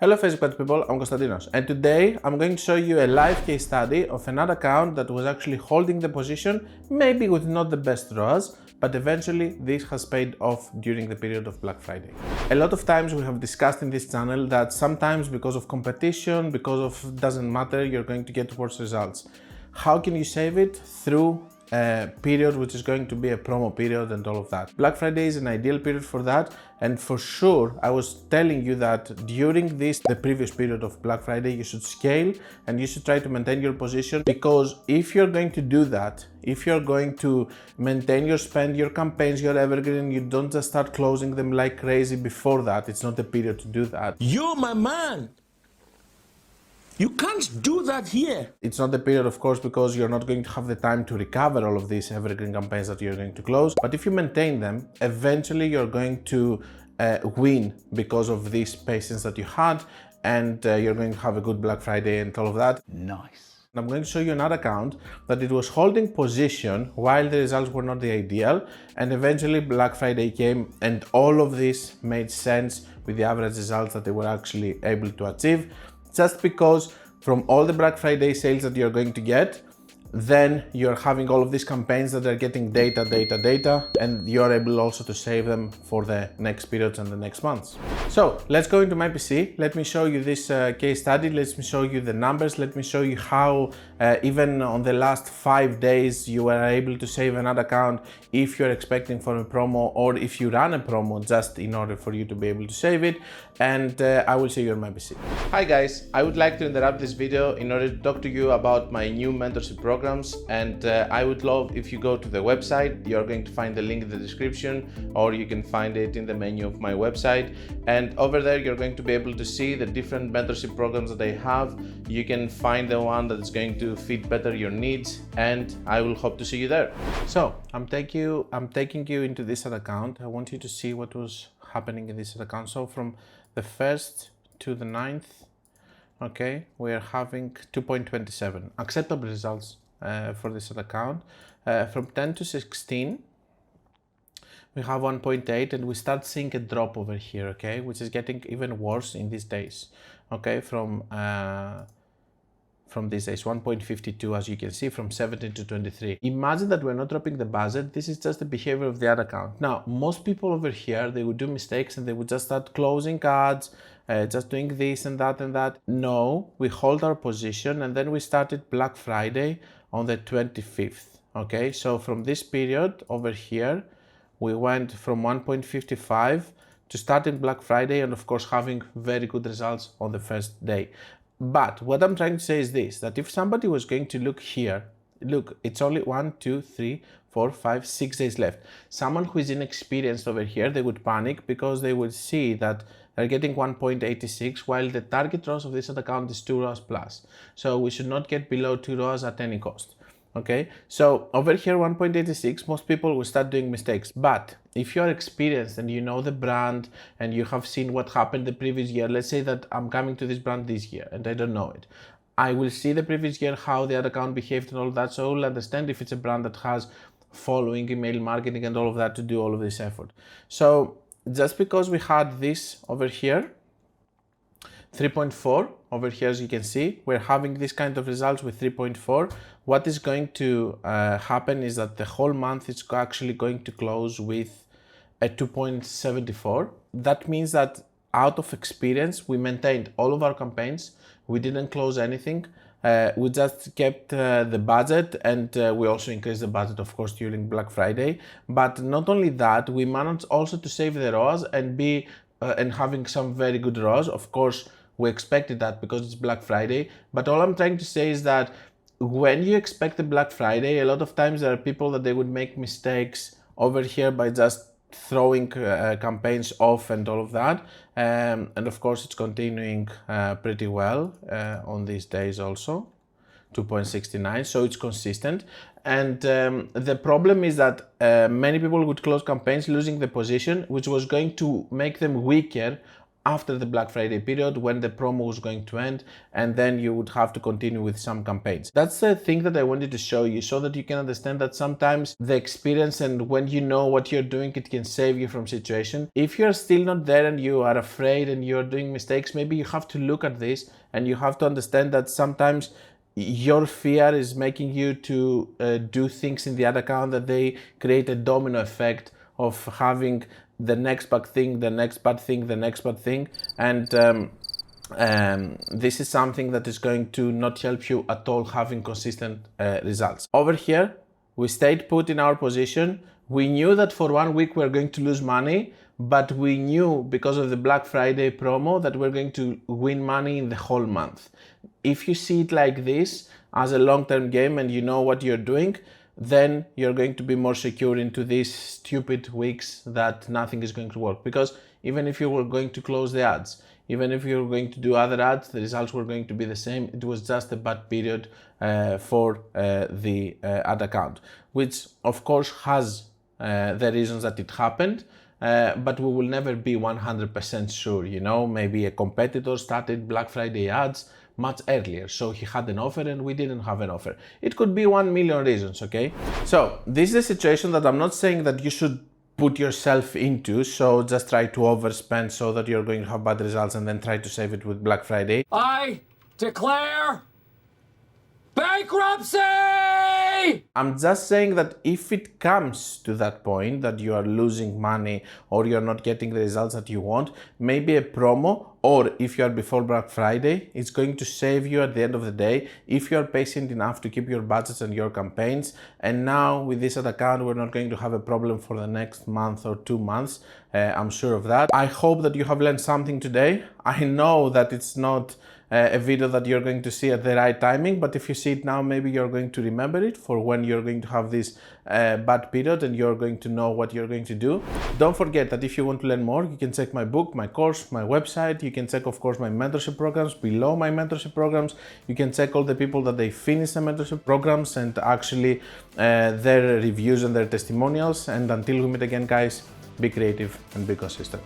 Hello Facebook people, I'm Konstantinos, and today I'm going to show you a live case study of another account that was actually holding the position, maybe with not the best ROAS, but eventually this has paid off during the period of Black Friday. A lot of times we have discussed in this channel that sometimes because of competition, because of doesn't matter, you're going to get worse results. How can you save it? Through a period which is going to be a promo period and all of that. Black Friday is an ideal period for that, and for sure I was telling you that during the previous period of Black Friday, you should scale and you should try to maintain your position, because if you're going to do that, if you're going to maintain your spend, your campaigns, your evergreen, you don't just start closing them like crazy before that. It's not the period to do that. You're my man. You can't do that here. It's not the period, of course, because you're not going to have the time to recover all of these evergreen campaigns that you're going to close. But if you maintain them, eventually you're going to win because of this patience that you had, and you're going to have a good Black Friday and all of that. Nice. I'm going to show you another account that it was holding position while the results were not the ideal, and eventually Black Friday came and all of this made sense with the average results that they were actually able to achieve. Just because from all the Black Friday sales that you're going to get, then you're having all of these campaigns that are getting data, and you're able also to save them for the next periods and the next months. So let's go into my PC. Let me show you this case study. Let me show you the numbers. Let me show you how even on the last 5 days you were able to save another account if you're expecting for a promo, or if you run a promo just in order for you to be able to save it. And I will see you on my PC. Hi guys, I would like to interrupt this video in order to talk to you about my new mentorship programs, and I would love if you go to the website. You're going to find the link in the description, or you can find it in the menu of my website, and over there you're going to be able to see the different mentorship programs that I have. You can find the one that is going to fit better your needs, and I will hope to see you there. So I'm taking you into this ad account. I want you to see what was happening in this ad account. So from the 1st to the 9th, okay, we are having 2.27 acceptable results for this account. From 10 to 16 we have 1.8, and we start seeing a drop over here, okay, which is getting even worse in these days, okay, from these days, 1.52, as you can see, from 17 to 23. Imagine that we're not dropping the budget. This is just the behavior of the ad account. Now, most people over here, they would do mistakes and they would just start closing ads, just doing this and that and that. No, we hold our position, and then we started Black Friday on the 25th, okay? So from this period over here, we went from 1.55 to starting Black Friday, and of course having very good results on the first day. But what I'm trying to say is this, that if somebody was going to look here, look, it's only 1, 2, 3, 4, 5, 6 days left. Someone who is inexperienced over here, they would panic because they would see that they're getting 1.86, while the target ROAS of this account is 2 ROAS plus. So we should not get below 2 ROAS at any cost. Okay, so over here 1.86, most people will start doing mistakes. But if you're experienced and you know the brand and you have seen what happened the previous year, let's say that I'm coming to this brand this year and I don't know it, I will see the previous year how the ad account behaved and all that, so I will understand if it's a brand that has following, email marketing and all of that to do all of this effort. So just because we had this over here, 3.4 over here, as you can see, we're having this kind of results with 3.4. What is going to happen is that the whole month is actually going to close with a 2.74. That means that out of experience, we maintained all of our campaigns. We didn't close anything. We just kept the budget, and we also increased the budget, of course, during Black Friday. But not only that, we managed also to save the ROAS and be and having some very good ROAS. Of course, we expected that because it's Black Friday, but all I'm trying to say is that when you expect the Black Friday, a lot of times there are people that they would make mistakes over here by just throwing campaigns off and all of that. And of course, it's continuing pretty well on these days also, 2.69, so it's consistent. And the problem is that many people would close campaigns losing the position, which was going to make them weaker after the Black Friday period when the promo was going to end, and then you would have to continue with some campaigns. That's the thing that I wanted to show you so that you can understand that sometimes the experience and when you know what you're doing, it can save you from situation. If you're still not there and you are afraid and you're doing mistakes, maybe you have to look at this and you have to understand that sometimes your fear is making you to do things in the ad account that they create a domino effect of having the next bad thing, the next bad thing, the next bad thing, and this is something that is going to not help you at all having consistent results. Over here, we stayed put in our position. We knew that for 1 week we're going to lose money, but we knew because of the Black Friday promo that we're going to win money in the whole month. If you see it like this as a long-term game and you know what you're doing, then you're going to be more secure into these stupid weeks that nothing is going to work. Because even if you were going to close the ads, even if you were going to do other ads, the results were going to be the same. It was just a bad period for the ad account, which of course has the reasons that it happened, but we will never be 100% sure. You know, maybe a competitor started Black Friday ads much earlier, so he had an offer and we didn't have an offer. It could be 1 million reasons, okay? So this is a situation that I'm not saying that you should put yourself into, so just try to overspend so that you're going to have bad results and then try to save it with Black Friday. I declare bankruptcy! I'm just saying that if it comes to that point that you are losing money or you're not getting the results that you want, maybe a promo, or if you are before Black Friday, it's going to save you at the end of the day if you are patient enough to keep your budgets and your campaigns. And now with this ad account, we're not going to have a problem for the next month or 2 months. I'm sure of that. I hope that you have learned something today. I know that it's not a video that you're going to see at the right timing, but if you see it now, maybe you're going to remember it for when you're going to have this bad period and you're going to know what you're going to do. Don't forget that if you want to learn more, you can check my book, my course, my website. You can check, of course, my mentorship programs. Below my mentorship programs, you can check all the people that they finish the mentorship programs and actually their reviews and their testimonials. And until we meet again, guys, be creative and be consistent.